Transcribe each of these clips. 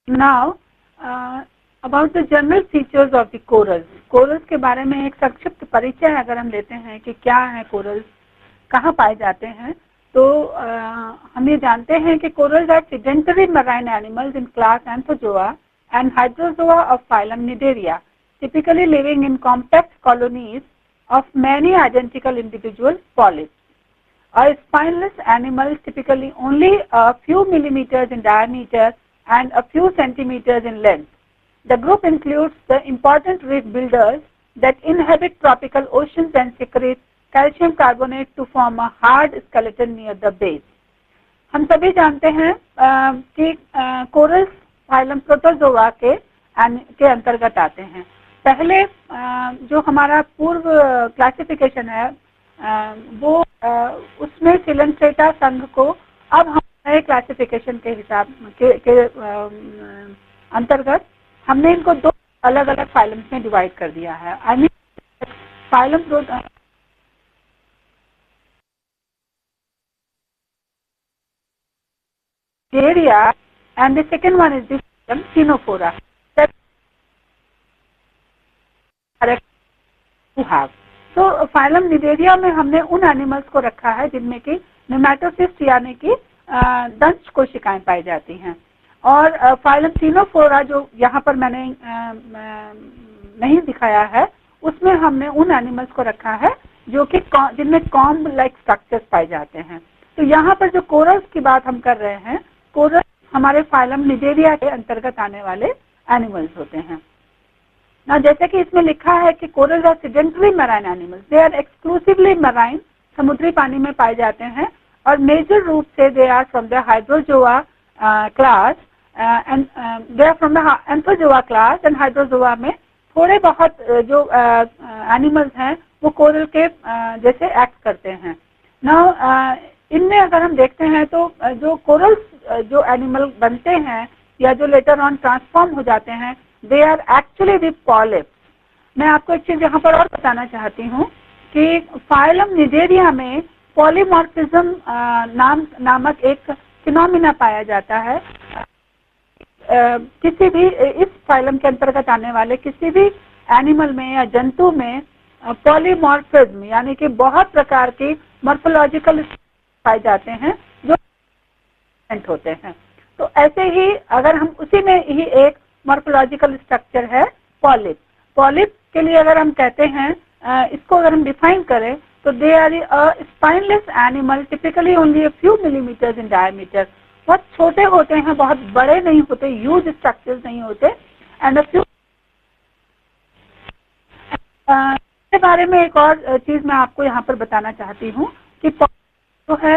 Now about the general features of the corals. Corals के बारे में एक संक्षिप्त परिचय अगर हम लेते हैं कि क्या है कोरल्स, कहाँ पाए जाते हैं, तो हम ये जानते हैं कि corals are sedentary marine animals in class anthozoa and hydrozoa of phylum Cnidaria, typically living in compact colonies of many identical individual polyps. A spineless animal, typically only a few millimeters in diameter and a few centimeters in length. The group includes the important reef builders that inhabit tropical oceans and secrete calcium carbonate to form a hard skeleton near the base. हम सभी जानते हैं कि corals phylum protozoa के अंतर्गत आते हैं। पहले जो हमारा पूर्व क्लासिफिकेशन है वो उसमें सिलेंट्रेटा संघ को अब हम नए क्लासिफिकेशन के हिसाब के अंतर्गत हमने इनको दो अलग अलग फाइलम्स में डिवाइड कर दिया है। I mean phylum Cnidaria, and the second one is the phylum Ctenophora. That you have. So phylum Cnidaria में हमने उन एनिमल्स को रखा है जिनमें कि नेमेटोसिस्ट यानी कि दंश कोशिकाएं पाई जाती हैं, और फाइलम Ctenophora जो यहाँ पर मैंने नहीं दिखाया है उसमें हमने उन एनिमल्स को रखा है जो कि जिनमें कॉम्ब लाइक स्ट्रक्चर्स पाए जाते हैं। तो यहाँ पर जो कोरल्स की बात हम कर रहे हैं, कोरल हमारे फाइलम Cnidaria के अंतर्गत आने वाले एनिमल्स होते हैं ना। जैसे कि इसमें लिखा है कि corals are sedentary marine animals, they are exclusively marine, समुद्री पानी में पाए जाते हैं, और मेजर रूप से they are from the hydrozoa class and they are from the anthozoa class and hydrozoa में थोड़े बहुत जो एनिमल्स हैं वो कोरल के जैसे एक्ट करते हैं ना। इनमें अगर हम देखते हैं तो जो कोरल्स जो एनिमल बनते हैं या जो लेटर ऑन ट्रांसफॉर्म हो जाते हैं, they are actually the polyps. मैं आपको एक चीज यहाँ पर और बताना चाहती हूँ कि फाइलम Cnidaria में पॉलीमॉर्फिज्म नामक एक फिनोमिना पाया जाता है। किसी भी इस फाइलम के अंतर्गत आने वाले किसी भी एनिमल में या जंतु में पॉलीमॉर्फिज्म यानी कि बहुत प्रकार की मॉर्फोलॉजिकल पाए जाते हैं जो होते हैं। तो ऐसे ही अगर हम उसी में ही एक मॉर्फोलॉजिकल स्ट्रक्चर है पॉलिप। पॉलिप के लिए अगर हम कहते हैं इसको अगर हम डिफाइन करें तो they are a spineless animal typically only a few millimeters in diameter. बहुत छोटे होते हैं, बहुत बड़े नहीं होते, ह्यूज स्ट्रक्चर्स नहीं होते, एंड अ फ्यू। इसके बारे में एक और चीज मैं आपको यहाँ पर बताना चाहती हूँ कि जो है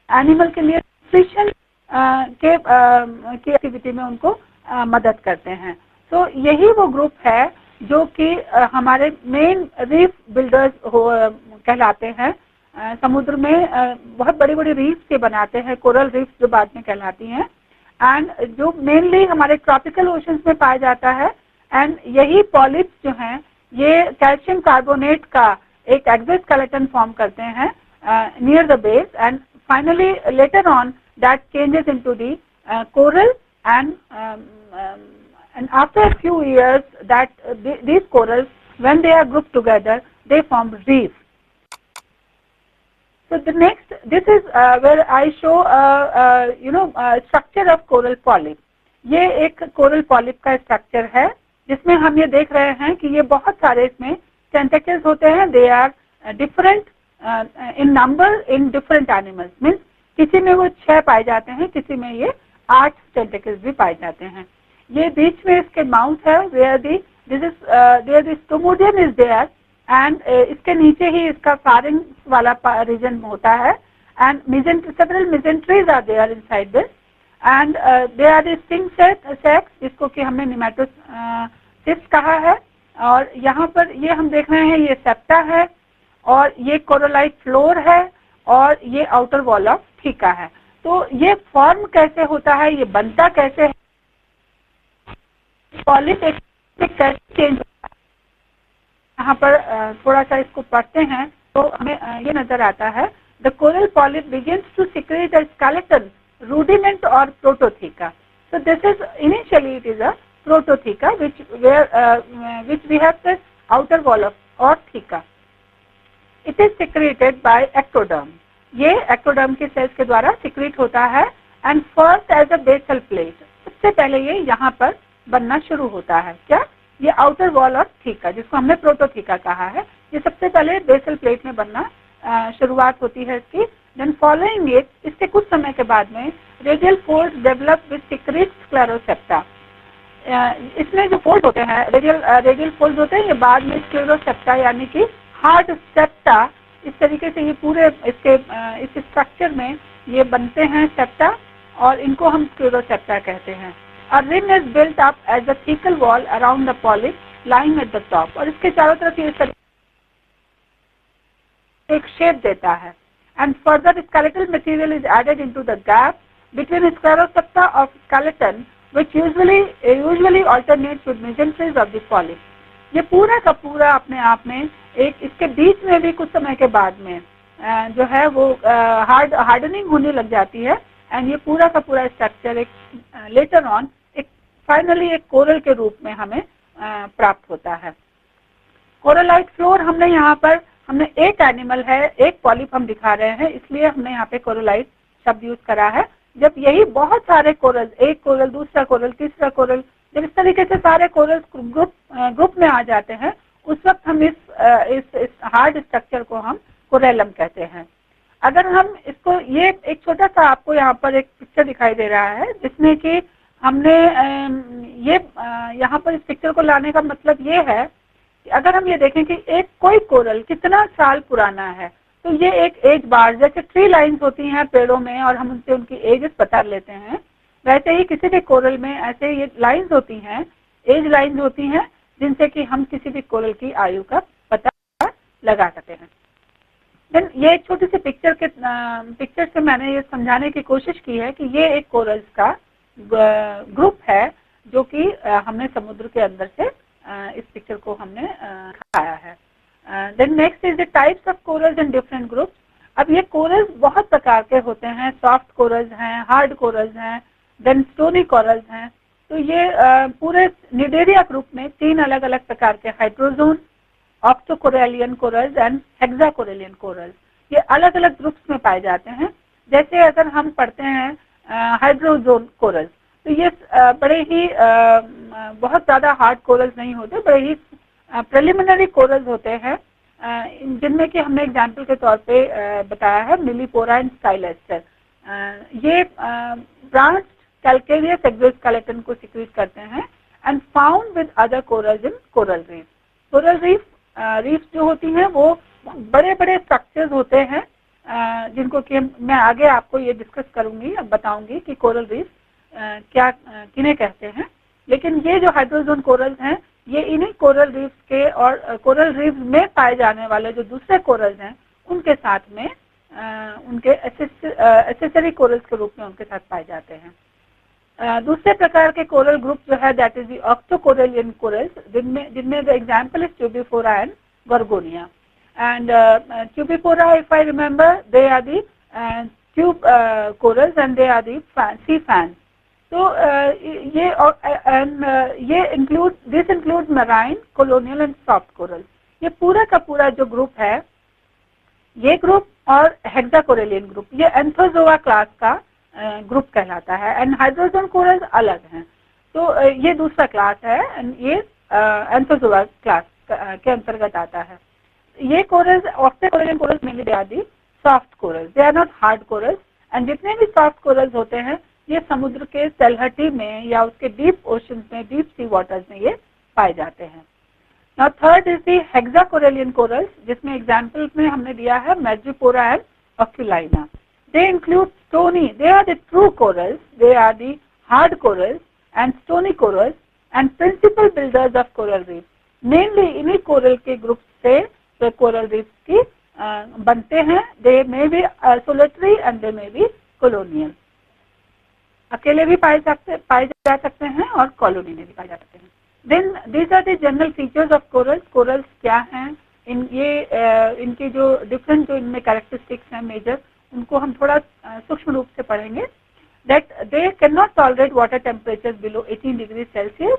एनिमल के लिए न्यूट्रिशन की एक्टिविटी में उनको मदद करते हैं। तो यही वो ग्रुप है जो कि हमारे मेन रीफ बिल्डर्स कहलाते हैं। समुद्र में बहुत बड़ी बड़ी रीफ के बनाते हैं, कोरल रीफ जो बाद में कहलाती हैं, एंड जो मेनली हमारे ट्रॉपिकल ओशंस में पाया जाता है। एंड यही पॉलिप्स जो हैं ये कैल्शियम कार्बोनेट का एक एक्सोस्केलेटन फॉर्म करते हैं near the base, and finally later on that changes into the coral, and after a few years that these corals, when they are grouped together, they form reef. So the next, this is where I show structure of coral polyp. ये एक coral polyp का structure है जिसमें हम ये देख रहे हैं कि ये बहुत सारे इसमें टेंटेकल्स होते हैं। They are different in number in different animals, means किसी में वो 6 पाए जाते हैं, किसी में ये 8 टेंटेकल्स भी पाए जाते हैं। ये बीच में इसके माउथ है, where the stomodeum is there, and इसके नीचे ही इसका फारिंग वाला रीजन होता है, and several mesenteries are there inside this, and they are the sting sacs जिसको कि हमने निमेटोसिस्ट कहा है। और यहाँ पर ये हम देख रहे हैं ये सेप्टा है, और ये कोरोलाइट फ्लोर है, और ये आउटर वॉल ऑफ थीका है। तो ये फॉर्म कैसे होता है, ये बनता कैसे है, पॉलिप कैसे चेंज होता है, यहाँ पर थोड़ा सा इसको पढ़ते हैं तो हमें ये नजर आता है। The coral polyp begins to secrete a skeleton rudiment or prototheca. So this is initially it is a prototheca which we have the outer wall of or theca. It is secreted by ectoderm. ये ectoderm के cells के द्वारा secrete होता है and first as a basal plate. सबसे पहले ये यहाँ पर बनना शुरू होता है. क्या? ये आउटर वॉल और थीका जिसको हमने प्रोटोथीका कहा है, ये सबसे पहले बेसल प्लेट में बनना शुरुआत होती है इसकी. देन फॉलोइंग इट, इसके कुछ समय के बाद में radial fold develop with secrete sclerosepta. इसमें जो फोल्ड होते हैं रेडियल फोल्ड होते हैं, ये बाद में स्क्लेरोसेप्टा यानी कि हार्ड सेप्टा, इस तरीके से ये पूरे इसके इस स्ट्रक्चर में ये बनते हैं सेप्टा, और इनको हम स्क्लेरोसेप्टा कहते हैं. A rim is built up as a thecal wall around the polyp lying at the top. और इसके चारों तरफ ये एक शेप देता है. And further skeletal material is added into the gap between sclerosepta of skeleton, which usually alternates with mesenteries of the polyp. ये पूरा का पूरा अपने आप में एक इसके बीच में भी कुछ समय के बाद में जो है वो हार्डनिंग होने लग जाती है. एंड ये पूरा का पूरा स्ट्रक्चर एक लेटर ऑन एक फाइनली एक कोरल के रूप में हमें प्राप्त होता है. कोरलाइट फ्लोर हमने यहाँ पर एक एनिमल है, एक पॉलिप हम दिखा रहे हैं, इसलिए हमने यहाँ पे कोरलाइट शब्द यूज करा है. जब यही बहुत सारे कोरल, एक कोरल, दूसरा कोरल, तीसरा कोरल, जब इस तरीके से सारे कोरल ग्रुप में आ जाते हैं, उस वक्त हम इस हार्ड स्ट्रक्चर को हम कोरेलम कहते हैं. अगर हम इसको, ये एक छोटा सा आपको यहाँ पर एक पिक्चर दिखाई दे रहा है जिसमें कि हमने ये यहाँ पर इस पिक्चर को लाने का मतलब ये है कि अगर हम ये देखें कि एक कोई कोरल कितना साल पुराना है, तो ये एक एज बार, जैसे ट्री लाइन्स होती हैं पेड़ों में और हम उनसे उनकी एजेस बता लेते हैं, वैसे ही किसी भी कोरल में ऐसे ये लाइन्स होती हैं, एज लाइन्स होती हैं, जिनसे कि हम किसी भी कोरल की आयु का पता लगा सकते हैं. देन ये एक छोटी सी पिक्चर से मैंने ये समझाने की कोशिश की है कि ये एक कोरल्स का ग्रुप है जो कि हमने समुद्र के अंदर से इस पिक्चर को हमने दिखाया है. Then next is the types of corals in different groups. अब ये कोरल्स बहुत प्रकार के होते हैं. सॉफ्ट कोरल्स हैं, हार्ड कोरल्स हैं, देन स्टोनी कोरल्स हैं. तो ये पूरे निडेरिया ग्रुप में 3 अलग अलग प्रकार के हाइड्रोजोन, ऑक्टोकोरेलियन कोरल्स एंड हेक्साकोरेलियन कोरल्स, ये अलग अलग ग्रुप्स में पाए जाते हैं. जैसे अगर हम पढ़ते हैं हाइड्रोजोन कोरल्स, तो ये बड़े ही बहुत ज़्यादा हार्ड कोरल्स नहीं होते, बड़े ही प्रिलिमिनरी कोरल्स होते हैं, जिनमें कि हमने एग्जाम्पल के तौर पे बताया है मिलीपोरा एंड स्काइलेस्टर. ये ब्रांच कैल्केरियस एक्सोस्केलेटन को सिक्रीट करते हैं and found with other corals in coral reef. Coral reef जो होती हैं वो बड़े बड़े स्ट्रक्चर्स होते हैं, जिनको कि मैं आगे आपको ये डिस्कस करूंगी, अब बताऊंगी कि कोरल रीफ क्या किन्हें कहते हैं. लेकिन ये जो हाइड्रोजोन कोरल्स हैं, ये इन्हीं कोरल रीफ्स के और कोरल रीफ में पाए जाने वाले जो दूसरे कोरल्स हैं उनके साथ में उनके एसेसरी कोरल्स के रूप में उनके साथ पाए जाते हैं. दूसरे प्रकार के कोरल ग्रुप जो है that is the octocorallian corals, जिनमें the example is Tubipora and Gorgonia. And Tubipora, if I remember, they are the tube corals and they are the sea fan. तो ये include marine, colonial and soft coral. ये पूरा का पूरा जो group है, ये ग्रुप और हेक्साकोरेलियन ग्रुप, ये एंथोजोआ क्लास का ग्रुप कहलाता है. एंड हाइड्रोजन कोरल्स अलग हैं, तो ये दूसरा क्लास है एंड ये एंथोजोआ क्लास के अंतर्गत आता है. ये corals, octocorallian corals mainly they are the soft corals, they are not hard corals. And जितने भी सॉफ्ट कोरल्स होते हैं ये समुद्र के तलहटी में या उसके डीप ओशन में, डीप सी वाटर्स में ये पाए जाते हैं. Now third is the hexacorallian corals, जिसमें एग्जाम्पल में हमने दिया है Madrepora and Oculina. They include stony, they are the true corals, they are the hard corals and stony corals and principal builders of coral reefs. Mainly इन्हीं coral के group से coral reefs की बनते हैं. They may be solitary and they may be colonial. अकेले भी पाए जा सकते हैं और कॉलोनी में भी पाए जा सकते हैं. Then these are the general features of corals. Corals क्या हैं, इनके जो डिफरेंट जो इनमें कैरेक्टरिस्टिक्स हैं मेजर, उनको हम थोड़ा सूक्ष्म रूप से पढ़ेंगे. that they cannot tolerate water temperatures below 18 degree Celsius.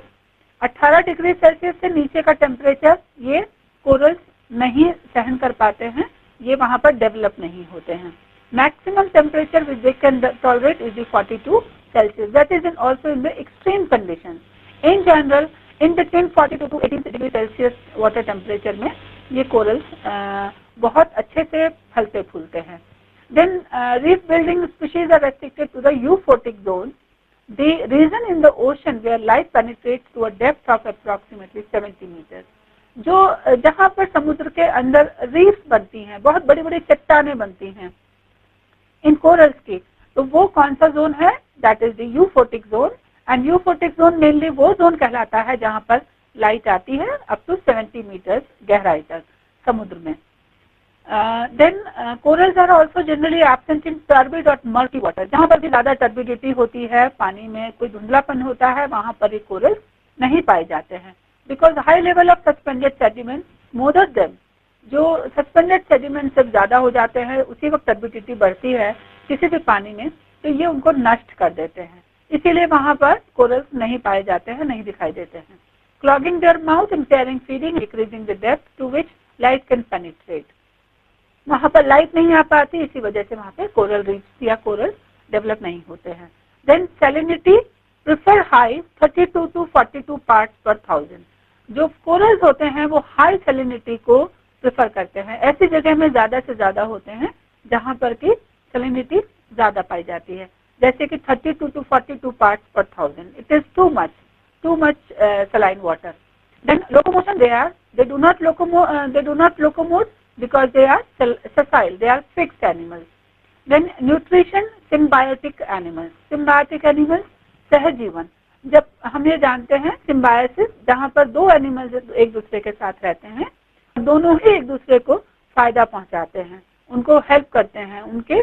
18 degree Celsius से नीचे का टेम्परेचर ये कोरल्स नहीं सहन कर पाते हैं, ये वहां पर डेवलप नहीं होते हैं। Maximum temperature which they can tolerate is 42 Celsius, that is in also in the extreme condition. In general in between 42 to 18 degree Celsius water temperature में ये कोरल्स बहुत अच्छे से फलते फूलते हैं। Then reef building species are restricted to the euphotic zone, the region in the ocean where light penetrates to a depth of approximately 70 meters। जो जहाँ पर समुद्र के अंदर रीफ बनती हैं, बहुत बड़ी बड़ी चट्टानें बनती हैं इन कोरल्स की, तो वो कौन सा जोन है? That is the euphotic zone. And euphotic zone mainly वो जोन कहलाता है जहाँ पर लाइट आती है अप टू 70 मीटर्स गहराई तक समुद्र में। Then corals are also generally absent in turbid or murky water, जहाँ पर भी ज्यादा टर्बिडिटी होती है, पानी में कोई धुंधलापन होता है, वहाँ पर ये कोरल्स नहीं पाए जाते हैं। Because high level of suspended sediment smoother them, जो सस्पेंडेड सेडिमेंट जब ज्यादा हो जाते हैं उसी वक्त टर्बिडिटी बढ़ती है किसी भी पानी में, तो ये उनको नष्ट कर देते हैं, इसीलिए वहाँ पर कोरल्स नहीं पाए जाते हैं, नहीं दिखाई देते हैं। Clogging their mouth, impairing feeding, decreasing the depth to which light can penetrate, वहाँ पर लाइट नहीं आ पाती, इसी वजह से वहाँ पे कोरल रीफ्स या कोरल डेवलप नहीं होते हैं। Then salinity prefer high 32 to 42 parts per 1000, जो कोरल्स होते हैं वो हाई सैलिनिटी को प्रेफर करते हैं, ऐसी जगह में ज्यादा से ज्यादा होते हैं जहाँ पर की सैलिनिटी ज्यादा पाई जाती है, जैसे कि 32 to 42 parts per 1000, it is too much saline water. Then locomotion, they do not locomote because they are sessile, they are fixed animals. Then nutrition, symbiotic animals सहजीवन, जब हम ये जानते हैं सिम्बायोसिस, जहाँ पर दो एनिमल्स एक दूसरे के साथ रहते हैं, दोनों ही एक दूसरे को फायदा पहुंचाते हैं, उनको हेल्प करते हैं उनके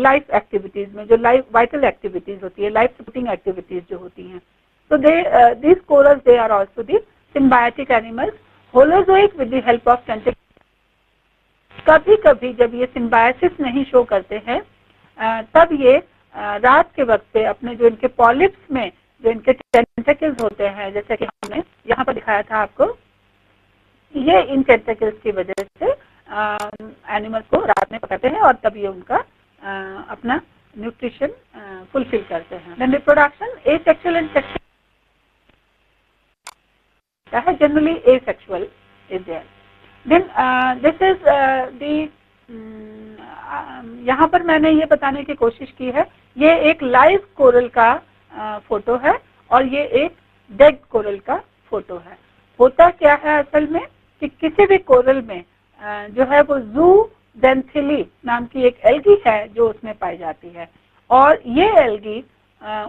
लाइफ एक्टिविटीज में, जो लाइफ वाइटल एक्टिविटीज होती है, लाइफ सपोर्टिंग एक्टिविटीज जो होती हैं। तो these corals they are also the symbiotic animals, holozoic with the help of tentacles। कभी कभी जब ये सिम्बायोसिस नहीं शो करते हैं तब ये रात के वक्त पे अपने जो इनके पॉलिप्स में जो इनके टेंटेकल्स होते हैं, जैसे कि हमने यहाँ पर दिखाया था आपको, ये इन टेंटेकल्स की वजह से एनिमल्स को रात में पकड़ते हैं और तब ये उनका अपना न्यूट्रिशन फुलफिल करते हैं। Then reproduction, asexual and sexual है, generally asexual is there. Then this is the यहाँ पर मैंने ये बताने की कोशिश की है, ये एक लाइव कोरल का फोटो है और ये एक डेड कोरल का फोटो है। होता क्या है असल में कि किसी भी कोरल में जो है वो ज़ूज़ैंथिली नाम की एक एल्गी है जो उसमें पाई जाती है, और ये एल्गी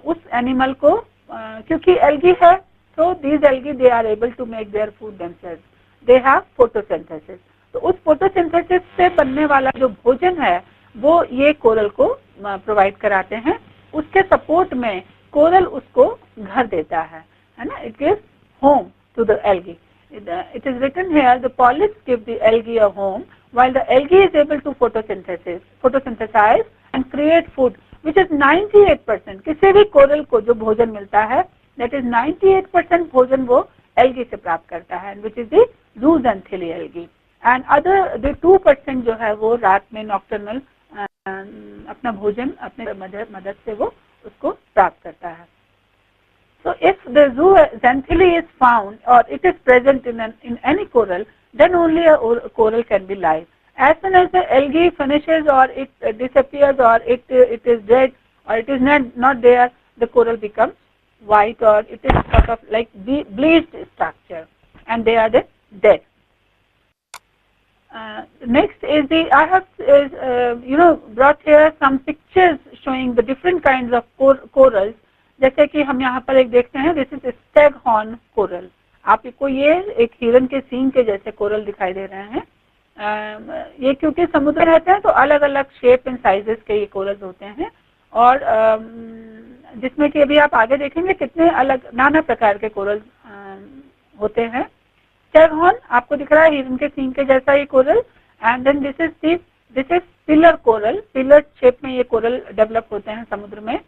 उस एनिमल को क्योंकि एल्गी है तो these algae they are able to make their food themselves, they have photosynthesis. तो उस फोटोसिंथेसिस से बनने वाला जो भोजन है वो ये कोरल को प्रोवाइड कराते हैं, उसके सपोर्ट में कोरल उसको घर देता है ना, it gives home to the algae. It is written here, the polyps give the algae a home, while the algae is able to photosynthesize and create food, which is 98%। किसी भी coral को जो भोजन मिलता है, that is 98% भोजन वो algae से प्राप्त करता है, which is the ज़ूज़ैंथिली algae, and other the 2% जो है वो रात में नॉक्टर्नल अपना भोजन अपने मदद से वो उसको प्राप्त करता है। So if the ज़ूज़ैंथिली is found or it is present in any coral, then only a coral can be live. As soon as the algae finishes or it disappears or it is dead or it is not there, the coral becomes white or it is sort of like bleached structure and they are dead. Next is I have brought here some pictures showing the different kinds of corals. जैसे कि हम यहाँ पर एक देखते हैं, this is Stag horn coral. आपको ये एक हिरन के सींग के जैसे कोरल दिखाई दे रहे हैं। ये क्योंकि समुद्र रहते हैं तो अलग अलग शेप एंड साइजेस के ये कोरल्स होते हैं, और जिसमें कि अभी आप आगे देखेंगे कितने अलग नाना प्रकार के कोरल होते हैं। स्टैग हॉर्न आपको दिख रहा है हिरन के सींग के जैसा ये coral, and then this is the this is pillar coral, pillar shape में ये कोरल डेवलप होते हैं समुद्र में।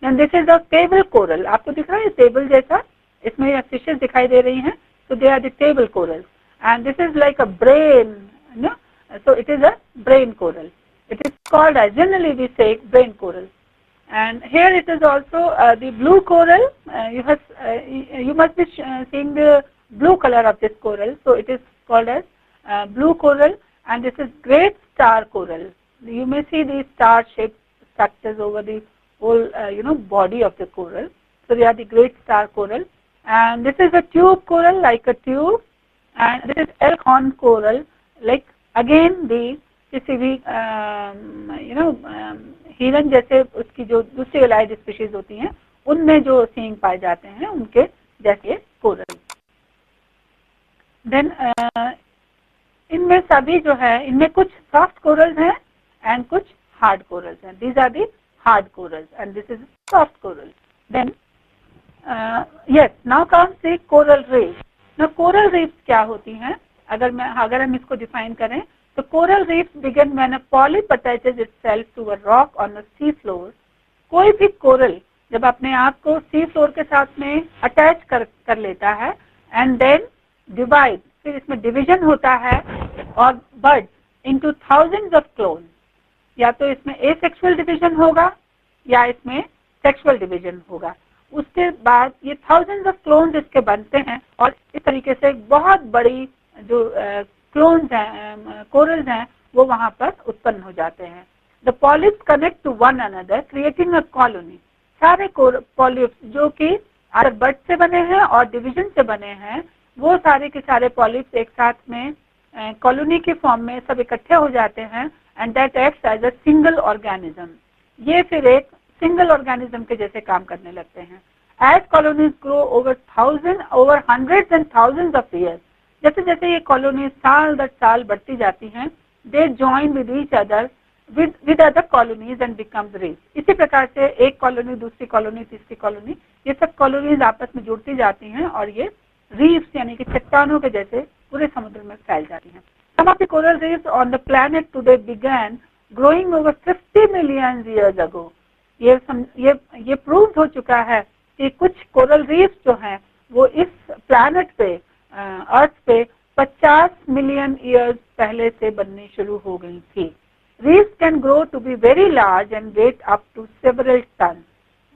And this is a table coral, आपको दिख रहा है टेबल जैसा, इसमें फिशेस दिखाई दे रही हैं, so they are the table corals, and this is like a brain, so it is a brain coral. It is called as, generally we say, brain coral. And here it is also the blue coral. You must be seeing the blue color of this coral, so it is called as blue coral. And this is great star coral. You may see the star shaped structures over the whole body of the coral, so they are the great star coral. And this is a tube coral, like a tube, and this is elkhorn coral, like again the किसी भी हिरन जैसे उसकी जो दूसरी allied species होती हैं उनमें जो सींग पाए जाते हैं उनके जैसे कोरल। देन इनमें सभी जो है, इनमें कुछ सॉफ्ट कोरल्स हैं एंड कुछ हार्ड कोरल्स हैं। These are the hard corals and this is soft coral. Then yes, now comes the coral reefs. Now coral reefs क्या होती हैं? अगर हम इसको डिफाइन करें तो coral reefs begin when a polyp attaches itself to a rock on a sea floor. कोई भी कोरल जब अपने आप को सी फ्लोर के साथ में अटैच कर लेता है एंड देन डिवाइड, फिर इसमें डिवीजन होता है और bird into thousands of clone. या तो इसमें एसेक्सुअल डिवीजन होगा या इसमें सेक्सुअल डिवीजन होगा। उसके बाद ये थाउजेंड्स ऑफ क्लोन्स इसके बनते हैं और इस तरीके से बहुत बड़ी जो क्लोन्स हैं, कोरल्स हैं, वो वहाँ पर उत्पन्न हो जाते हैं। The polyps connect to one another creating a colony. सारे पॉलिप्स जो कि अगर बर्ड से बने हैं और डिवीजन से बने हैं, वो सारे के सारे पॉलिप्स एक साथ में कॉलोनी के फॉर्म में सब इकट्ठे हो जाते हैं and that acts as a single organism. ये फिर एक सिंगल ऑर्गेनिज्म के जैसे काम करने लगते हैं। As colonies grow over hundreds and thousands of years, जैसे जैसे ये कॉलोनी साल दर साल बढ़ती जाती हैं, they join with each other with other colonies and becomes reefs. इसी प्रकार से एक कॉलोनी, दूसरी कॉलोनी, तीसरी कॉलोनी, ये सब कॉलोनीज आपस में जुड़ती जाती हैं और ये रीफ्स यानी कि चट्टानों के जैसे पूरे समुद्र में फैल जाती हैं। Some of the coral reefs on the planet today began growing over 50 million years ago. ये प्रूव हो चुका है कि कुछ कोरल रीफ्स जो हैं वो इस प्लैनेट पे, अर्थ पे 50 मिलियन ईयर्स पहले से बननी शुरू हो गई थी। Reefs can grow to be very large and weigh up to several ton.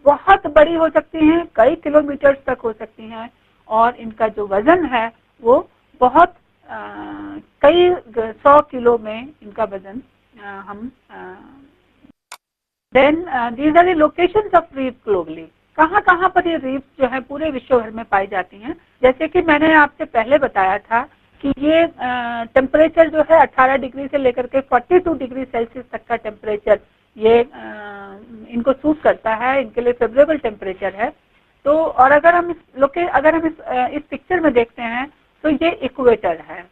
बहुत बड़ी हो सकती हैं, कई किलोमीटर तक हो सकती हैं और इनका जो वजन है वो बहुत कई 100 किलो में इनका वजन हम then these are the locations of reef globally. कहाँ कहाँ पर ये रीफ जो है पूरे विश्व भर में पाई जाती हैं। जैसे कि मैंने आपसे पहले बताया था कि ये टेम्परेचर जो है 18 डिग्री से लेकर के 42 डिग्री सेल्सियस तक का टेम्परेचर ये इनको सूट करता है, इनके लिए फेवरेबल टेम्परेचर है। तो और अगर हम इस पिक्चर में देखते हैं तो ये इक्वेटर है।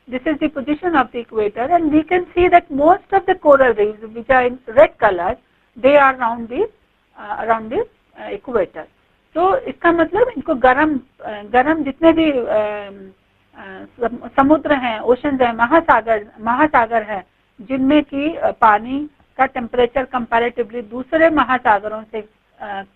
This is the position of the equator and we can see that most of the coral reefs which are in red color, they are around the equator. तो इसका मतलब इनको गरम जितने भी समुद्र हैं, ओशंस हैं, महासागर हैं, जिनमें की पानी का टेम्परेचर कंपैरेटिवली दूसरे महासागरों से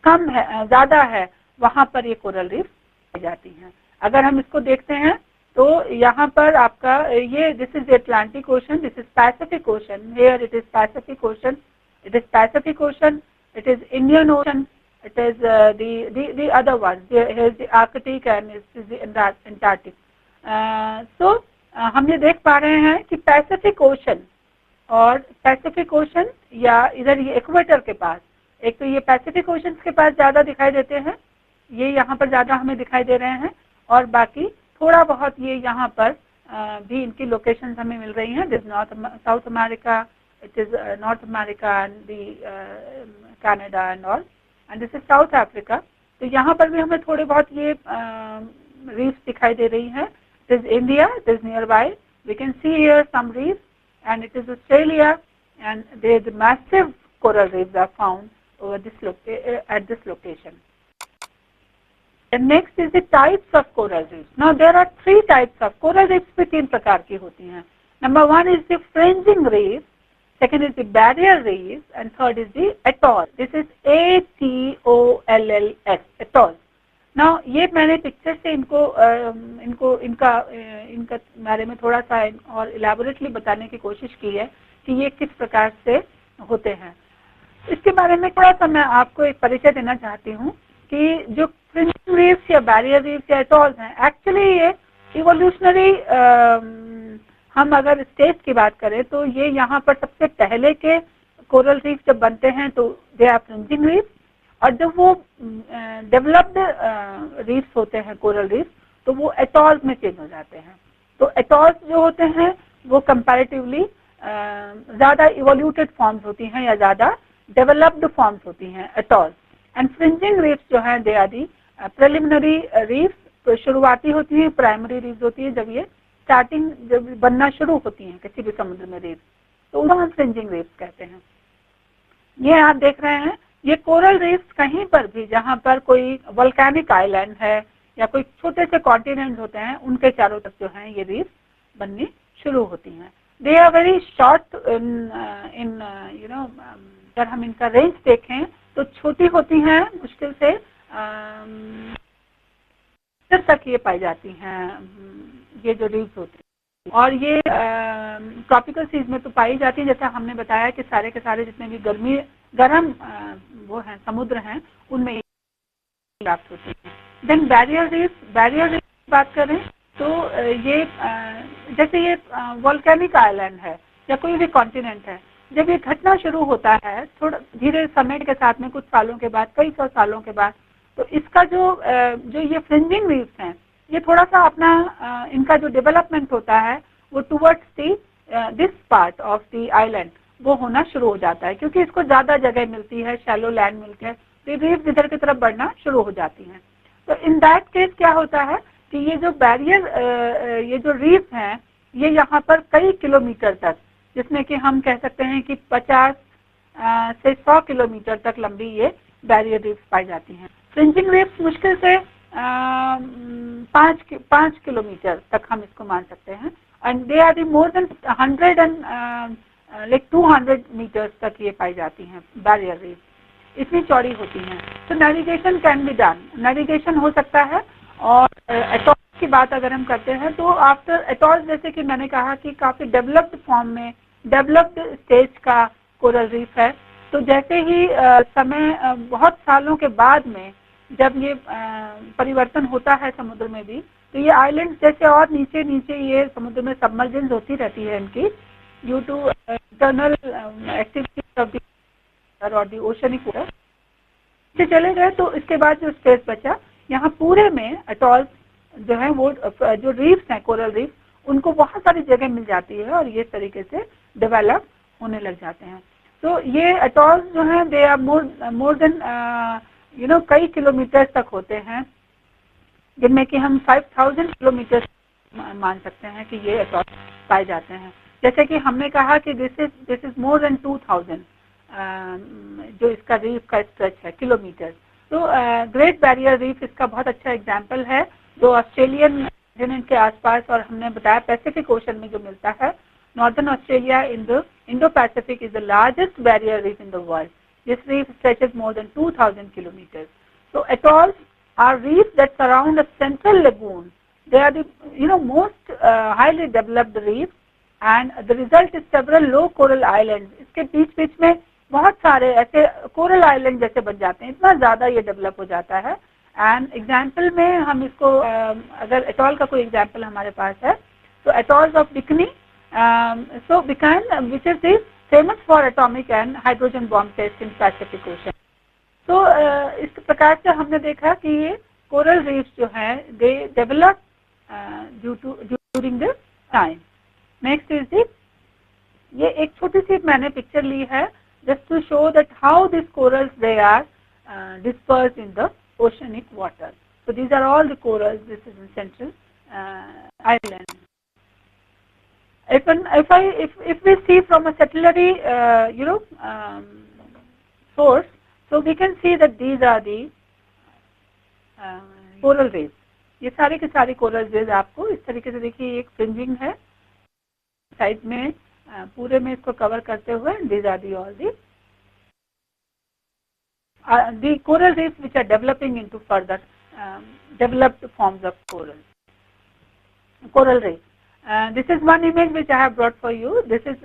कम है, ज़्यादा है, वहाँ पर ये कोरल रीफ पाई जाती हैं। अगर हम इसको देखते हैं तो यहाँ पर आपका ये this is Atlantic ocean, this is Pacific ocean, here it is Pacific ocean, it is Pacific ocean, it is Indian ocean, it is the other one, here is the Arctic and it is the Antarctic. So हम ये देख पा रहे हैं कि Pacific ocean और Pacific ocean या इधर ये इक्वेटर के पास, एक तो ये पैसिफिक ओशन के पास ज़्यादा दिखाई देते हैं, ये यहाँ पर ज़्यादा हमें दिखाई दे रहे हैं और बाकी थोड़ा बहुत ये यहाँ पर भी इनकी लोकेशंस हमें मिल रही हैं। This south America, it is north America and the Canada and all, and this is south Africa. तो यहाँ पर भी हमें थोड़े बहुत ये रीफ्स दिखाई दे रही हैं। It is India, it is near by, we can see here some reefs and it is Australia and there the massive coral reefs are found over at this location. And next is the types of coral reefs. Now there are 3 types of coral reefs भी 3 प्रकार की होती हैं. Number 1 is the fringing reef. second is the barrier reef, and third is the atoll. This is ATOLLS, atoll. Now ये मैंने picture से इनका बारे में थोड़ा सा और इलेबोरेटली बताने की कोशिश की है कि ये किस प्रकार से होते हैं। इसके बारे में थोड़ा सा मैं आपको एक परिचय देना चाहती हूँ कि जो फ्रिंजिंग रीफ्स या बैरियर रीफ्स या एटॉल्स हैं, एक्चुअली ये इवोल्यूशनरी, हम अगर स्टेज की बात करें तो ये यहाँ पर सबसे पहले के कोरल रीफ जब बनते हैं तो दे आर फ्रिंजिंग रीफ, और जब वो डेवलप्ड रीफ्स होते हैं कोरल रीफ तो वो एटॉल्स में चेंज हो जाते हैं। तो एटॉल्स जो होते हैं वो कंपैरेटिवली ज़्यादा इवोल्यूटेड फॉर्म्स होती हैं या ज़्यादा डेवलप्ड फॉर्म्स होती हैं एटॉल्स। एंड फ्रिंजिंग रीफ्स जो हैं they are the preliminary reefs, तो शुरुआती होती है, प्राइमरी रीफ्स होती है जब ये स्टार्टिंग जब बनना शुरू होती हैं किसी भी समुद्र में रीफ्स, तो उनको हम फ्रिंजिंग रीफ्स कहते हैं। ये आप देख रहे हैं, ये कोरल रीफ्स कहीं पर भी जहाँ पर कोई वोल्केनिक आइलैंड है या कोई छोटे से कॉन्टिनेंट होते हैं उनके चारों तरफ जो हैं ये रीफ्स बननी शुरू होती हैं। They are very short in you know, अगर हम इनका रेंज देखें तो छोटी होती हैं, मुश्किल से तक ये पाई जाती हैं ये जो रीफ्स होती हैं, और ये ट्रॉपिकल सीज में तो पाई जाती है, जैसा हमने बताया कि सारे के सारे जितने भी गर्म वो हैं समुद्र हैं उनमें ये प्राप्त होती हैं। देन बैरियर रीफ की बात करें तो ये जैसे ये वोल्केनिक आइलैंड है या कोई भी कॉन्टिनेंट है, जब ये घटना शुरू होता है थोड़ा धीरे समय के साथ में, कुछ सालों के बाद, कई सौ सालों के बाद, तो इसका जो ये फ्रिंजिंग रीफ्स हैं ये थोड़ा सा अपना इनका जो डेवलपमेंट होता है वो towards the this part of the island वो होना शुरू हो जाता है, क्योंकि इसको ज़्यादा जगह मिलती है, शैलो लैंड मिलती है, तो रीफ्स इधर की तरफ बढ़ना शुरू हो जाती हैं। तो इन दैट केस क्या होता है कि ये जो बैरियर ये जो रीफ हैं ये यहाँ पर कई किलोमीटर तक, जिसमें कि हम कह सकते हैं कि 50 से 100 किलोमीटर तक लंबी ये बैरियर रीफ्स पाई जाती हैं। फ्रिंजिंग रीफ्स मुश्किल से 5 किलोमीटर तक हम इसको मान सकते हैं, and they are the more than 100 and like 200 meters तक ये पाई जाती हैं बैरियर रीफ, इतनी चौड़ी होती हैं। तो navigation can be done, navigation हो सकता है। और एटॉल्स की बात अगर हम करते हैं तो आफ्टर एटॉल्स, जैसे कि मैंने कहा कि काफ़ी डेवलप्ड फॉर्म में, डेवलप्ड स्टेज का कोरल रीफ है, तो जैसे ही समय बहुत सालों के बाद में जब ये परिवर्तन होता है समुद्र में भी, तो ये आइलैंड जैसे और नीचे नीचे ये समुद्र में सबमर्जेंस होती रहती है इनकी, due to internal activities of the oceanic water, से चले गए। तो इसके बाद जो स्पेस बचा, यहाँ पूरे में एटॉल्स जो है वो जो रीफ्स हैं कोरल रीफ, उनको बहुत सारी जगह मिल जाती है और ये तरीके से डेवलप होने लग जाते हैं। तो ये एटॉल्स जो हैं they are more than you know कई किलोमीटर तक होते हैं, जिनमें कि हम 5000 किलोमीटर मान सकते हैं कि ये एटॉल्स पाए जाते हैं। जैसे कि हमने कहा कि दिस इज मोर देन 2000 जो इसका रीफ का स्ट्रेच है किलोमीटर। तो ग्रेट बैरियर रीफ इसका बहुत अच्छा एग्जाम्पल है, जो ऑस्ट्रेलियन कॉन्टिनेंट के आसपास, और हमने बताया पैसिफिक ओशन में जो मिलता है। Northern Australia in the Indo Pacific is the largest barrier reef in the world. This reef stretches more than 2,000 kilometers. So atolls are reefs that surround a central lagoon. They are the most highly developed reefs, and the result is several low coral islands. इसके बीच बीच में बहुत सारे ऐसे coral island जैसे बन जाते हैं, इतना ज़्यादा ये डेवलप हो जाता है। एंड एग्जाम्पल में हम इसको अगर एटॉल का कोई एग्जाम्पल हमारे पास है तो atolls of Bikini, so Bikini which is this famous for atomic and hydrogen bomb test in Pacific Ocean. तो इस प्रकार से हमने देखा कि ये कोरल रीफ्स जो हैं they develop during the time. Next is this, ये एक छोटी सी मैंने पिक्चर ली है just to show that how these corals they are dispersed in the oceanic water. So these are all the corals. This is in central island. If we see from a satellite source, so we can see that these are the coral reefs. ये सारे के सारे coral reefs आपको इस तरीके से देखिए, एक फ्रिंजिंग है साइड में पूरे में इसको कवर करते हुए these are the all the coral reefs which are developing into further developed forms of coral reef. This is one image which I have brought for you. This is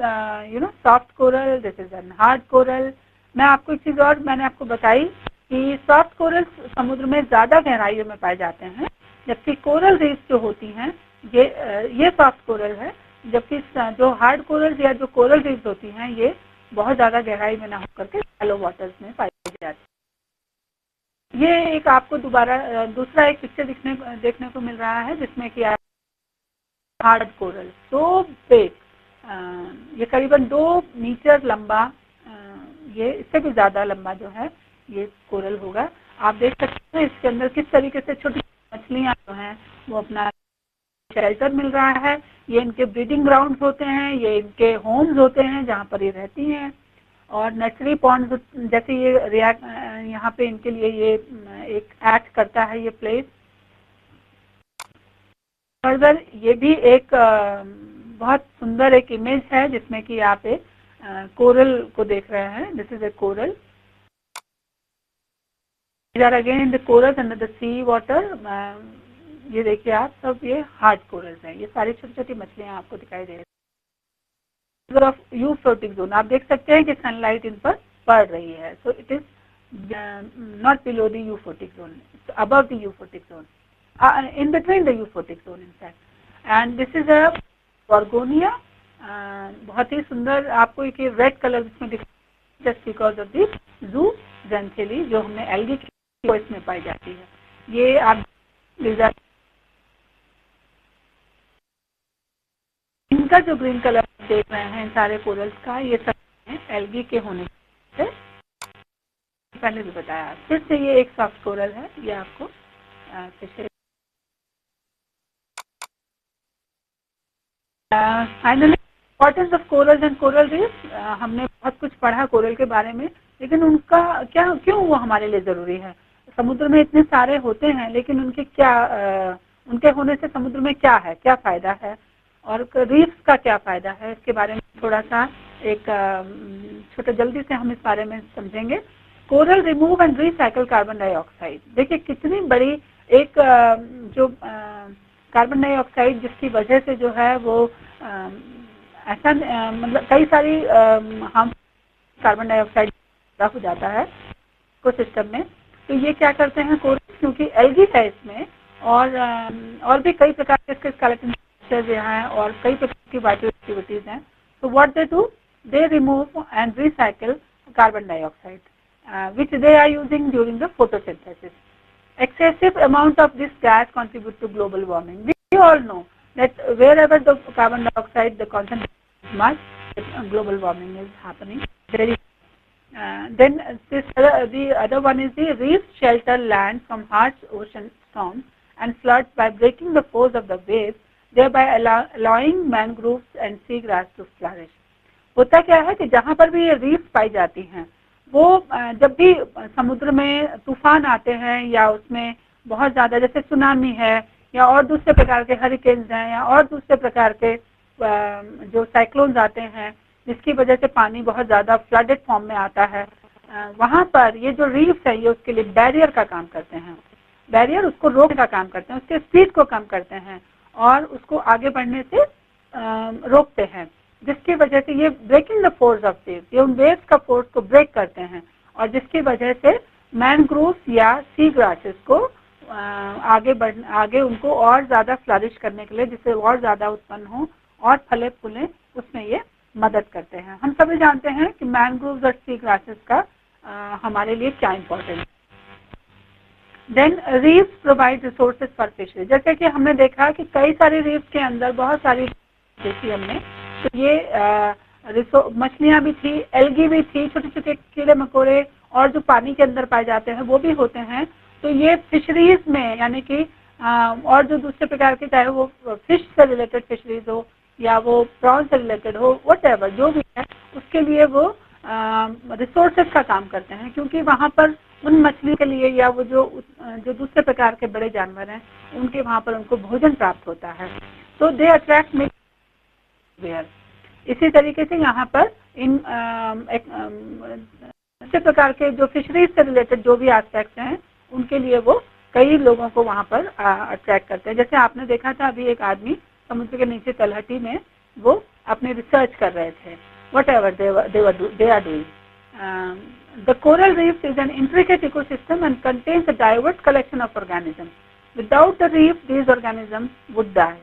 soft coral. This is an hard coral. मैं आपको एक चीज और मैंने आपको बताई कि soft coral समुद्र में ज्यादा गहराइयों में पाए जाते हैं, जबकि कोरल रीफ जो होती हैं ये सॉफ्ट कोरल है, जबकि जो हार्ड कोरल या जो कोरल रीफ होती हैं ये बहुत ज्यादा गहराई में ना होकर के शैलो वाटर्स में पाई जाती है। ये एक आपको दूसरा एक पिक्चर देखने को मिल रहा है जिसमें कि हार्ड कोरल सो बिग, ये करीबन 2 मीटर लंबा, ये इससे भी ज्यादा लंबा जो है ये कोरल होगा। आप देख सकते हैं इसके अंदर किस तरीके से छोटी मछलियां जो हैं वो अपना शेल्टर मिल रहा है। ये इनके ब्रीडिंग ग्राउंड होते हैं, ये इनके होम्स होते हैं जहाँ पर ये रहती हैं। और नर्सरी पॉन्ड जैसे ये यहाँ पे इनके लिए ये एक एक्ट करता है ये प्लेस। फर्दर ये भी एक बहुत सुंदर एक इमेज है जिसमें कि आप एक कोरल को देख रहे हैं। This is a coral, again in the corals under the sea water. ये देखिए आप सब, ये हार्ड कोरल्स हैं, ये सारी छोटी छोटी मछलियां आपको दिखाई दे रही है। ऑफ यूफोटिक जोन आप देख सकते हैं कि सनलाइट इन पर पड़ रही है, so it is not below the euphotic zone, above the euphotic zone, in between the euphotic zone in fact. And this is a gorgonia, बहुत ही सुंदर आपको एक रेड कलर इसमें दिख just because of the zooxanthellae जो हमने algae की इसमें पाई जाती है। ये आप इनका जो ग्रीन कलर देख रहे हैं सारे कोरल्स का, ये सब एल्गी के होने से पहले भी बताया। फिर से ये एक सॉफ्ट कोरल है, ये आपको finally importance of corals and coral reef. हमने बहुत कुछ पढ़ा कोरल के बारे में, लेकिन उनका क्यों वो हमारे लिए जरूरी है। समुद्र में इतने सारे होते हैं, लेकिन उनके होने से समुद्र में क्या है, क्या फायदा है, और रीफ्स का क्या फायदा है, इसके बारे में थोड़ा सा एक छोटा जल्दी से हम इस बारे में समझेंगे। Coral remove and recycle carbon dioxide. देखिए कितनी बड़ी एक जो कार्बन डाइऑक्साइड जिसकी वजह से जो है वो ऐसा मतलब कई सारी हम कार्बन डाइऑक्साइड हो जाता है इकोसिस्टम में। तो ये क्या करते हैं कोरल, क्योंकि एल्गी है इसमें और भी कई प्रकार के इसके स्केलेटन स्ट्रक्चर्स हैं और कई प्रकार की वाइटल एक्टिविटीज हैं। तो what they do, they remove and recycle carbon dioxide which they are using during the photosynthesis. Excessive amount of this gas contribute to global warming. We all know that wherever the carbon dioxide the concentration is much, global warming is happening. Then the other one is the reefs shelter land from harsh ocean storms and floods by breaking the force of the waves, thereby allowing mangroves and seagrass to flourish. होता क्या है कि जहाँ पर भी ये reefs पाई जाती हैं, वो जब भी समुद्र में तूफान आते हैं या उसमें बहुत ज़्यादा जैसे सुनामी है या और दूसरे प्रकार के हरिकेन्स हैं या और दूसरे प्रकार के जो साइक्लोन्स आते हैं जिसकी वजह से पानी बहुत ज़्यादा फ्लडेड फॉर्म में आता है, वहाँ पर ये जो रीफ्स है ये उसके लिए बैरियर का काम करते हैं। बैरियर उसको रोकने का काम करते हैं, उसके स्पीड को कम करते हैं और उसको आगे बढ़ने से रोकते हैं, जिसकी वजह से ये breaking the force of waves, ये उन वेव्स का फोर्स को ब्रेक करते हैं और जिसकी वजह से मैनग्रोव्स या सी ग्रासेस को आगे उनको और ज़्यादा फ्लरिश करने के लिए, जिससे और ज़्यादा उत्पन्न हो और फले फूलें, उसमें ये मदद करते हैं। हम सभी जानते हैं कि मैनग्रोव्स और सी ग्रासेस का हमारे लिए क्या इम्पोर्टेंट है। Then reefs provide resources for fishery. जैसे कि हमने देखा कि कई सारे रीफ्स के अंदर बहुत सारी देखी हमने, तो ये मछलियाँ भी थी, एल्गी भी थी, छोटे छोटे कीड़े मकोड़े और जो पानी के अंदर पाए जाते हैं वो भी होते हैं। तो ये फिशरीज में यानी कि और जो दूसरे प्रकार के, चाहे वो फिश से रिलेटेड फिशरीज हो या वो प्रॉन से रिलेटेड हो, व्हाटएवर जो भी है, उसके लिए वो रिसोर्सेज का काम करते हैं, क्योंकि वहाँ पर उन मछली के लिए या वो जो दूसरे प्रकार के बड़े जानवर हैं उनके वहाँ पर उनको भोजन प्राप्त होता है। तो दे अट्रैक्ट वेयर इसी तरीके से यहाँ पर इन इस प्रकार के जो फिशरीज से रिलेटेड जो भी एस्पेक्ट्स हैं उनके लिए वो कई लोगों को वहाँ पर अट्रैक्ट करते हैं। जैसे आपने देखा था अभी एक आदमी समुद्र के नीचे तलहटी में वो अपनी रिसर्च कर रहे थे, whatever they are doing. The coral reef is an intricate ecosystem and contains a diverse collection of organisms. Without the reef, these organisms would die.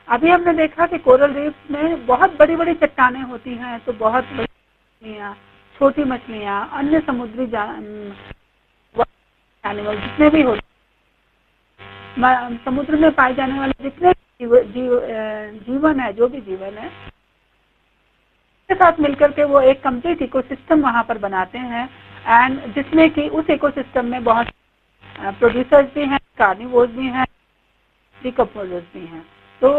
अभी हमने देखा कि कोरल रीफ में बहुत बड़ी बड़ी चट्टानें होती हैं, तो बहुत बड़ी मछलियाँ, छोटी मछलियाँ, अन्य समुद्री एनिमल जितने भी होते समुद्र में पाए जाने वाले जितने जीवन है, जो भी जीवन है, के साथ मिलकर के वो एक कंप्लीट इकोसिस्टम वहाँ पर बनाते हैं। एंड जिसमें कि उस इकोसिस्टम में बहुत प्रोड्यूसर्स भी हैं, कार्निवोर्स भी हैं, डिकम्पोजर्स भी हैं। तो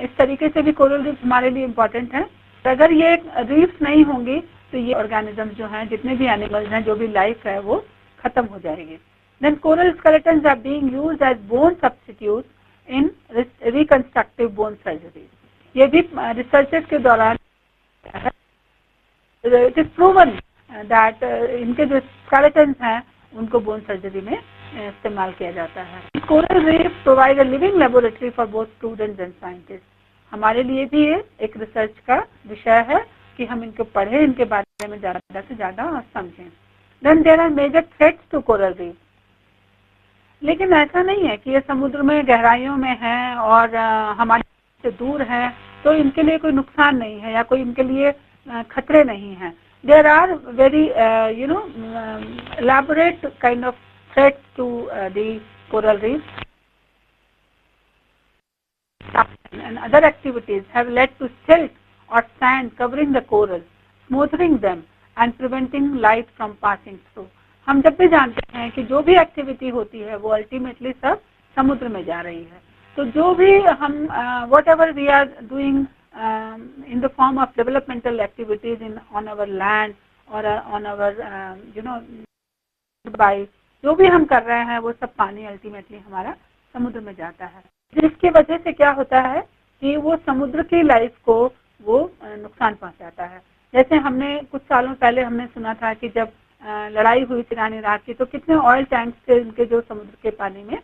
इस तरीके से भी कोरल रीफ हमारे लिए इम्पोर्टेंट है। अगर ये रीफ्स नहीं होंगी तो ये ऑर्गेनिजम्स जो हैं, जितने भी एनिमल्स हैं, जो भी लाइफ है, वो खत्म हो जाएगी। Then coral skeletons are being used as bone substitute in reconstructive bone surgery. ये भी रिसर्चेस के दौरान इट इज प्रूवन दैट इनके जो स्केलेटन्स हैं उनको बोन सर्जरी में इस्तेमाल किया जाता है। Coral reef provide a living laboratory for both students and scientist. हमारे लिए भी ये एक रिसर्च का विषय है कि हम इनको पढ़ें, इनके बारे में ज़्यादा से ज़्यादा समझें। Then there are major threats to coral reef. लेकिन ऐसा नहीं है कि ये समुद्र में गहराइयों में है और हमारे से दूर है तो इनके लिए कोई नुकसान नहीं है या कोई इनके लिए खतरे नहीं हैं। There are very elaborate kind of threats to the coral reef, and other activities have led to silt or sand covering the coral, smoothing them and preventing light from passing through. हम जब भी जानते हैं कि जो भी activity होती है वो अल्टीमेटली सब समुद्र में जा रही है, तो जो भी हम whatever we are doing in the form of developmental activities on our land or on our by जो भी हम कर रहे हैं वो सब पानी अल्टीमेटली हमारा समुद्र में जाता है, जिसकी वजह से क्या होता है कि वो समुद्र की लाइफ को वो नुकसान पहुंचाता है। जैसे हमने कुछ सालों पहले हमने सुना था कि जब लड़ाई हुई थी ईरान इराक की, तो कितने ऑयल टैंक्स थे उनके जो समुद्र के पानी में,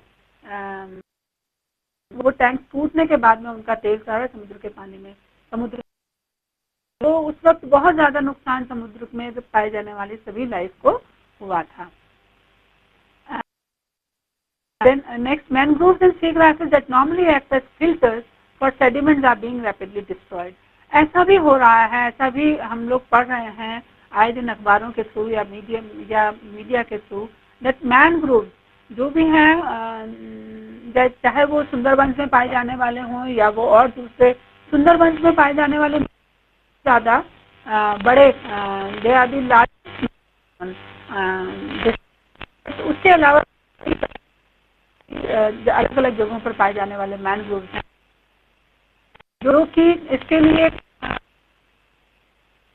वो टैंक टूटने के बाद में उनका तेल सारा समुद्र के पानी में समुद्र, तो उस वक्त बहुत ज़्यादा नुकसान समुद्र में पाए जाने वाली सभी लाइफ को हुआ था। Then next, mangroves and seagrasses that normally act as filters for sediments are being rapidly destroyed. ऐसा भी हो रहा है, ऐसा भी हम लोग पढ़ रहे हैं आए दिन अखबारों के थ्रू या मीडिया के थ्रू, that mangroves जो भी हैं, चाहे वो सुंदरबंस में पाए जाने वाले हों या वो और दूसरे सुंदरबंस में पाए जाने वाले ज़्यादा बड़े दे आर दी लार्ज, उसके अलावा अलग अलग जगहों पर पाए जाने वाले मैनग्रोव्स हैं जो कि इसके लिए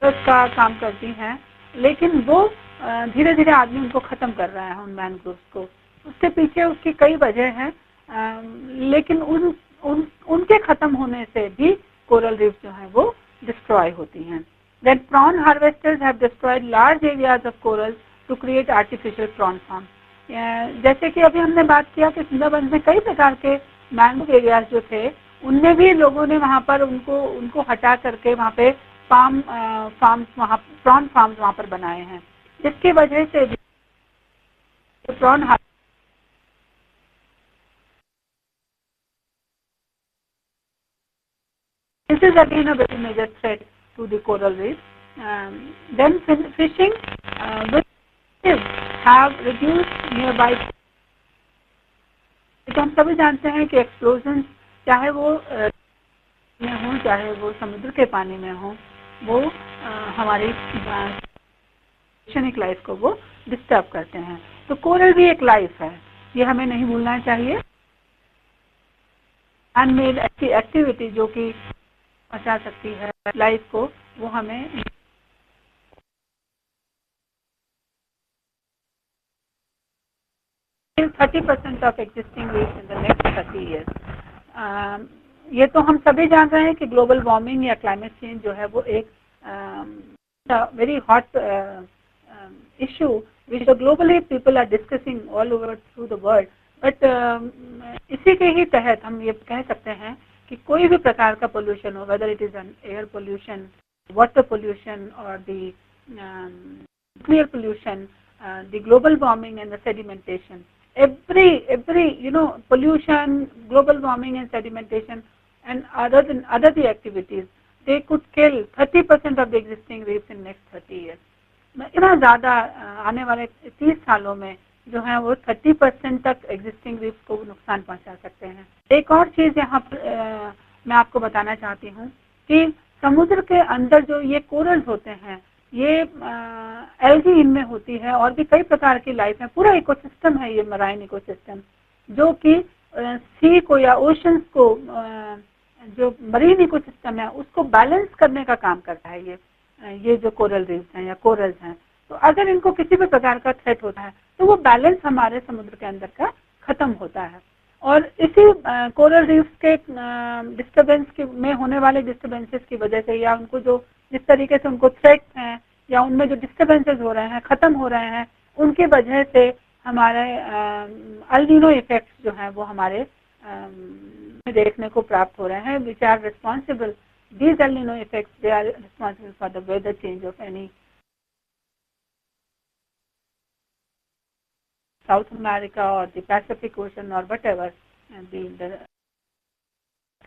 का काम करती हैं, लेकिन वो धीरे धीरे आदमी उनको खत्म कर रहा है उन मैनग्रोव्स को। उसके पीछे उसकी कई वजह हैं, लेकिन उनके खत्म होने से भी कोरल रीफ जो है वो डिस्ट्रॉय होती हैं। Then prawn harvesters have destroyed large areas of coral to create artificial prawn farms. जैसे कि अभी हमने बात किया कि सुंदरबन में कई प्रकार के मैंग्रोव एरियाज जो थे, उनमें भी लोगों ने वहाँ पर उनको हटा करके वहाँ पे फार्म्स वहाँ प्रॉन फार्म्स वहाँ पर बनाए हैं, जिसकी वजह से prawn this is again a very major threat to the coral reef. Then fishing with have reduced nearby. तो हम सभी जानते हैं कि एक्सप्लोजन चाहे वो में हो चाहे वो समुद्र के पानी में हो, वो हमारी लाइफ को वो डिस्टर्ब करते हैं। तो कोरल भी एक लाइफ है, ये हमें नहीं भूलना चाहिए। अनमेड एक्टिविटी जो कि बचा सकती है लाइफ को, वो हमें 30% of existing reefs in the next 30 years. ये तो हम सभी जान रहे हैं कि ग्लोबल वार्मिंग या क्लाइमेट चेंज जो है वो एक very hot issue which globally people are discussing all over through the world. But इसी के ही तहत हम ये कह सकते हैं कि कोई भी प्रकार का पोल्यूशन हो, whether it is an air pollution, water pollution, or the nuclear pollution, the global warming and the sedimentation. Every pollution, global warming and sedimentation, and other the activities, they could kill 30% of the existing reefs in next 30 years. इतना ज़्यादा आने वाले 30 सालों में जो है वो 30% तक एग्जिस्टिंग रीफ्स को नुकसान पहुंचा सकते हैं। एक और चीज़ यहाँ पर मैं आपको बताना चाहती हूँ कि समुद्र के अंदर जो ये कोरल्स होते हैं, ये एल्गी इनमें होती है और भी कई प्रकार की लाइफ है। पूरा इकोसिस्टम है ये मराइन इकोसिस्टम, जो कि सी को या ओशंस को, जो मरीन इकोसिस्टम है उसको बैलेंस करने का काम करता है ये जो कोरल रीफ्स हैं या कोरल्स हैं। तो अगर इनको किसी भी प्रकार का थ्रेट होता है तो वो बैलेंस हमारे समुद्र के अंदर का खत्म होता है। और इसी कोरल रीफ्स के डिस्टर्बेंस में होने वाले डिस्टर्बेंसेस की वजह से, या उनको जो जिस तरीके से उनको थ्रेट्स हैं या उनमें जो डिस्टर्बेंसेस हो रहे हैं, खत्म हो रहे हैं, उनकी वजह से हमारे एल नीनो इफेक्ट्स जो हैं वो हमारे देखने को प्राप्त हो रहे हैं, which are responsible, these El Nino effects they are responsible for the weather change of any South America or the Pacific Ocean or whatever.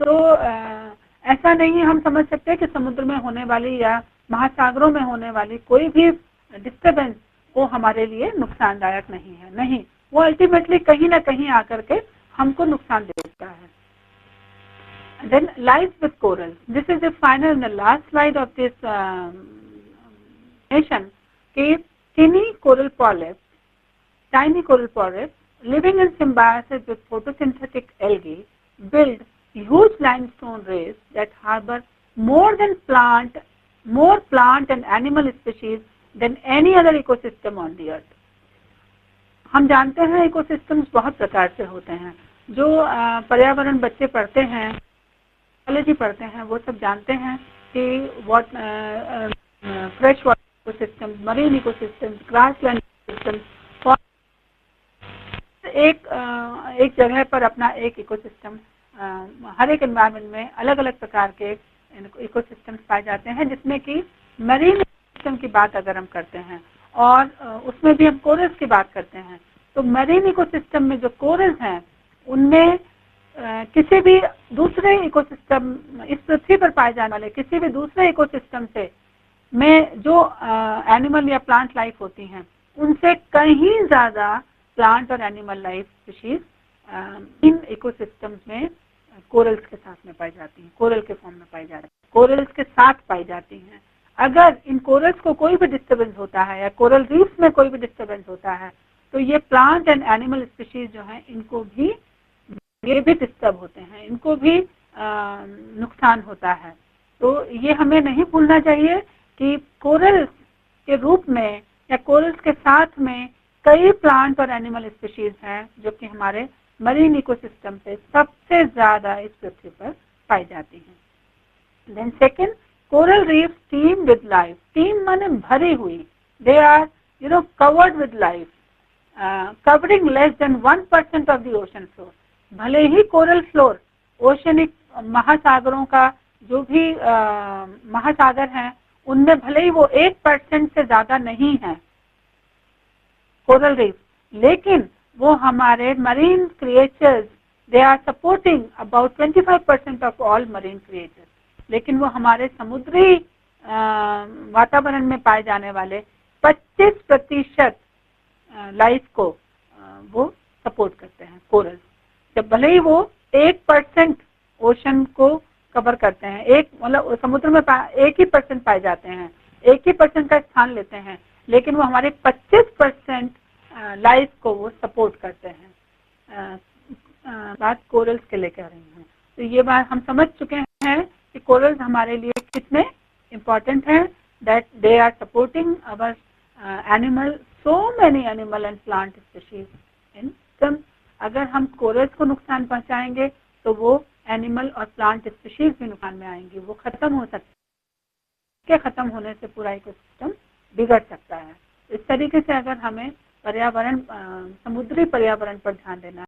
तो ऐसा नहीं हम समझ सकते कि समुद्र में होने वाली या महासागरों में होने वाली कोई भी डिस्टर्बेंस वो हमारे लिए नुकसानदायक नहीं है। नहीं, वो अल्टीमेटली कहीं ना कहीं आकर के हमको नुकसान देता है। Then life with corals. This is the final and the last slide of this nation. Tiny coral polyps, tiny coral polyps living in symbiosis with photosynthetic algae build huge limestone reefs that harbor more plant and animal species than any other ecosystem on the earth. हम जानते हैं ecosystems बहुत प्रकार से होते हैं। जो पर्यावरण बच्चे पढ़ते हैं, बायोलॉजी पढ़ते हैं, वो सब जानते हैं कि fresh water ecosystem, marine ecosystem, grassland ecosystem, एक जगह पर अपना एक इकोसिस्टम, हर एक एनवायरनमेंट में अलग अलग प्रकार के इकोसिस्टम्स पाए जाते हैं, जिसमें कि मरीन इकोसिस्टम की बात अगर हम करते हैं और उसमें भी हम कोरल्स की बात करते हैं, तो मरीन इकोसिस्टम में जो कोरल्स हैं उनमें किसी भी दूसरे इकोसिस्टम, इस पृथ्वी पर पाए जाने वाले किसी भी दूसरे इकोसिस्टम से में जो एनिमल या प्लांट लाइफ होती हैं उनसे कहीं ज़्यादा प्लांट और animal life species in ecosystems में कोरल्स के साथ में पाई जाती हैं, कोरल के फॉर्म में पाई जाती हैं, कोरल्स के साथ पाई जाती हैं। अगर इन कोरल्स को कोई भी डिस्टर्बेंस होता है या कोरल रीफ्स में कोई भी डिस्टर्बेंस होता है तो ये प्लांट एंड एनिमल स्पीशीज जो हैं इनको भी, ये भी डिस्टर्ब होते हैं, इनको भी नुकसान होता है। तो ये हमें नहीं भूलना चाहिए कि कोरल्स के रूप में या कोरल्स के साथ में कई प्लांट और एनिमल स्पीशीज हैं जो कि हमारे मरीन इकोसिस्टम पे सबसे ज्यादा इस पृथ्वी पर पाई जाती हैं। Then second, coral reefs teem with life. Teem माने भरी हुई, they are covered with life, covering less than 1% of the ocean floor. भले ही कोरल फ्लोर, ओशनिक महासागरों का जो भी महासागर हैं उनमें भले ही वो 1% से ज्यादा नहीं है कोरल रीफ, लेकिन वो हमारे marine creatures, they are supporting about 25% of all marine creatures. लेकिन वो हमारे समुद्री वातावरण में पाए जाने वाले 25% लाइफ को वो सपोर्ट करते हैं कोरल। जब भले ही वो 1% ओशन को कवर करते हैं, एक मतलब समुद्र में 1% पाए जाते हैं, 1% का स्थान लेते हैं, लेकिन वो हमारे 25% लाइफ को वो सपोर्ट करते हैं। बात कोरल्स के लिए कह रही हूँ। तो ये बात हम समझ चुके हैं कि कोरल्स हमारे लिए कितने इम्पोर्टेंट हैं, that they are supporting our animal, so many animal and plant species in sum. अगर हम कोरल्स को नुकसान पहुंचाएंगे तो वो एनिमल और प्लांट स्पीशीज भी नुकसान में आएंगी, वो खत्म हो सकती है। खत्म होने से पूरा इकोसिस्टम बिगड़ सकता है। इस तरीके से अगर हमें पर्यावरण, समुद्री पर्यावरण पर ध्यान देना